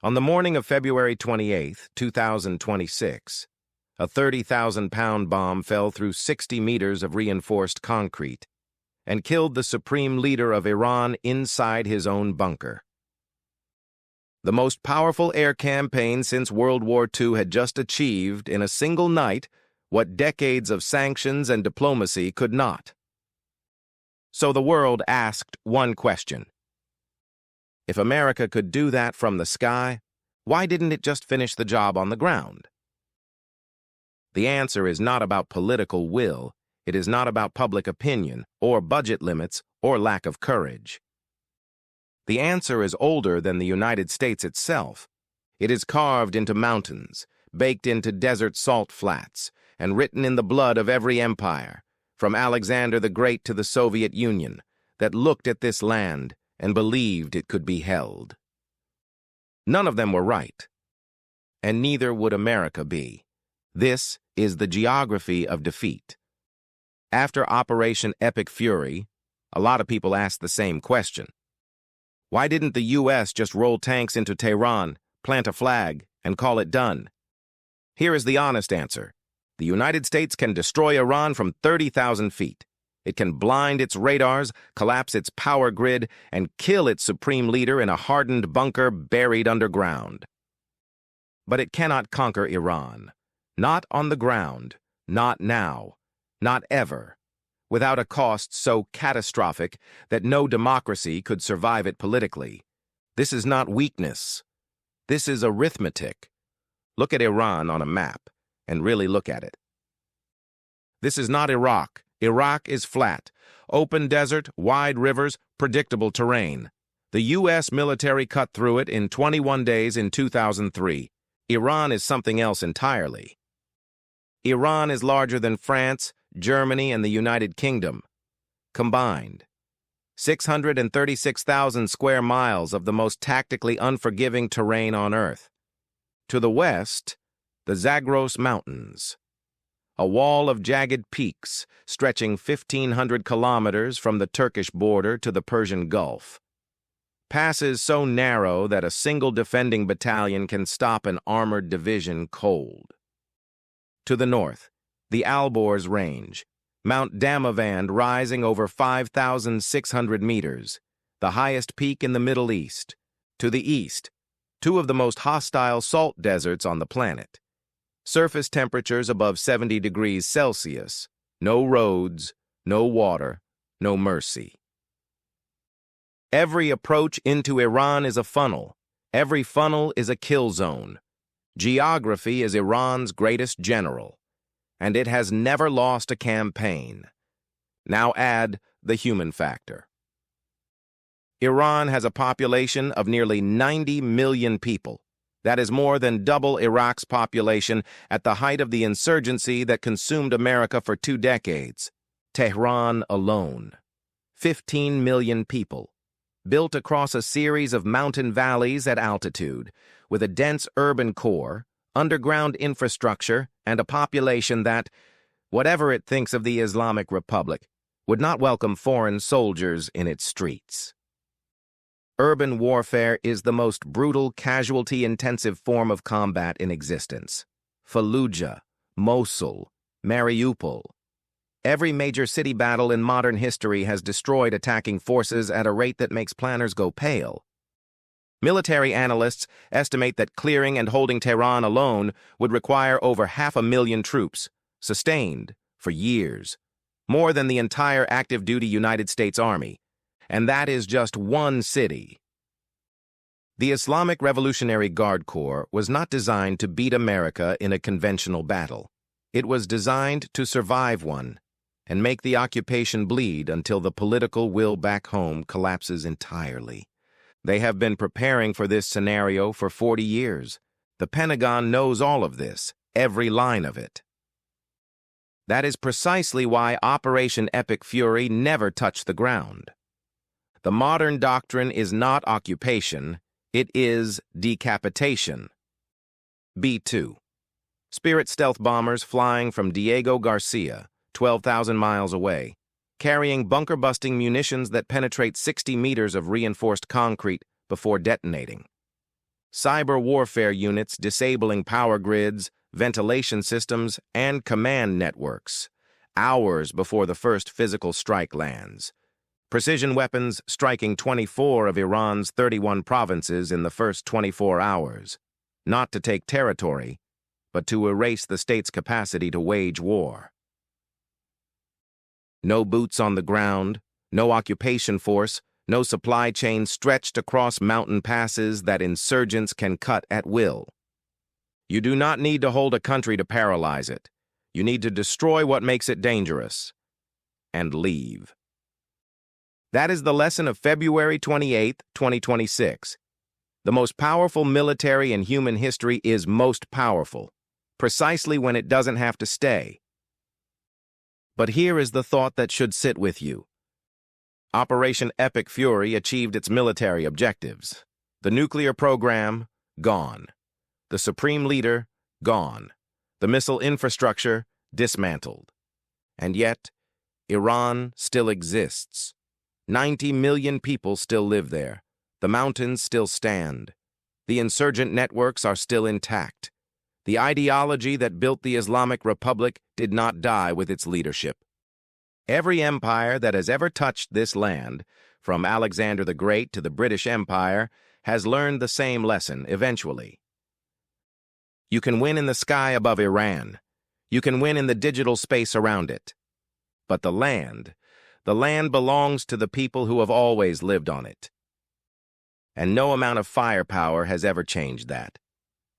On the morning of February 28, 2026, a 30,000-pound bomb fell through 60 meters of reinforced concrete and killed the supreme leader of Iran inside his own bunker. The most powerful air campaign since World War II had just achieved in a single night what decades of sanctions and diplomacy could not. So the world asked one question. If America could do that from the sky, why didn't it just finish the job on the ground? The answer is not about political will. It is not about public opinion, or budget limits, or lack of courage. The answer is older than the United States itself. It is carved into mountains, baked into desert salt flats, and written in the blood of every empire, from Alexander the Great to the Soviet Union, that looked at this land and believed it could be held. None of them were right, and neither would America be. This is the geography of defeat. After Operation Epic Fury, a lot of people asked the same question. Why didn't the U.S. just roll tanks into Tehran, plant a flag, and call it done? Here is the honest answer. The United States can destroy Iran from 30,000 feet. It can blind its radars, collapse its power grid, and kill its supreme leader in a hardened bunker buried underground. But it cannot conquer Iran. Not on the ground, not now, not ever, without a cost so catastrophic that no democracy could survive it politically. This is not weakness. This is arithmetic. Look at Iran on a map, and really look at it. This is not Iraq. Iraq is flat, open desert, wide rivers, predictable terrain. The U.S. military cut through it in 21 days in 2003. Iran is something else entirely. Iran is larger than France, Germany, and the United Kingdom combined. 636,000 square miles of the most tactically unforgiving terrain on Earth. To the west, the Zagros Mountains, a wall of jagged peaks stretching 1,500 kilometers from the Turkish border to the Persian Gulf. Passes so narrow that a single defending battalion can stop an armored division cold. To the north, the Alborz Range, Mount Damavand rising over 5,600 meters, the highest peak in the Middle East. To the east, two of the most hostile salt deserts on the planet. Surface temperatures above 70 degrees Celsius, no roads, no water, no mercy. Every approach into Iran is a funnel. Every funnel is a kill zone. Geography is Iran's greatest general, and it has never lost a campaign. Now add the human factor. Iran has a population of nearly 90 million people. That is more than double Iraq's population at the height of the insurgency that consumed America for 2 decades. Tehran alone. 15 million people, built across a series of mountain valleys at altitude, with a dense urban core, underground infrastructure, and a population that, whatever it thinks of the Islamic Republic, would not welcome foreign soldiers in its streets. Urban warfare is the most brutal, casualty-intensive form of combat in existence. Fallujah, Mosul, Mariupol. Every major city battle in modern history has destroyed attacking forces at a rate that makes planners go pale. Military analysts estimate that clearing and holding Tehran alone would require over 500,000 troops, sustained for years, more than the entire active-duty United States Army. And that is just one city. The Islamic Revolutionary Guard Corps was not designed to beat America in a conventional battle. It was designed to survive one and make the occupation bleed until the political will back home collapses entirely. They have been preparing for this scenario for 40 years. The Pentagon knows all of this, every line of it. That is precisely why Operation Epic Fury never touched the ground. The modern doctrine is not occupation, it is decapitation. B-2. Spirit stealth bombers flying from Diego Garcia, 12,000 miles away, carrying bunker-busting munitions that penetrate 60 meters of reinforced concrete before detonating. cyber warfare units disabling power grids, ventilation systems, and command networks, hours before the first physical strike lands. Precision weapons striking 24 of Iran's 31 provinces in the first 24 hours, not to take territory, but to erase the state's capacity to wage war. No boots on the ground, no occupation force, no supply chain stretched across mountain passes that insurgents can cut at will. You do not need to hold a country to paralyze it. You need to destroy what makes it dangerous. And leave. That is the lesson of February 28, 2026. The most powerful military in human history is most powerful, precisely when it doesn't have to stay. But here is the thought that should sit with you. Operation Epic Fury achieved its military objectives. The nuclear program, gone. The supreme leader, gone. The missile infrastructure, dismantled. And yet, Iran still exists. 90 million people still live there. The mountains still stand. The insurgent networks are still intact. The ideology that built the Islamic Republic did not die with its leadership. Every empire that has ever touched this land, from Alexander the Great to the British Empire, has learned the same lesson eventually. You can win in the sky above Iran. You can win in the digital space around it. But the land belongs to the people who have always lived on it. And no amount of firepower has ever changed that.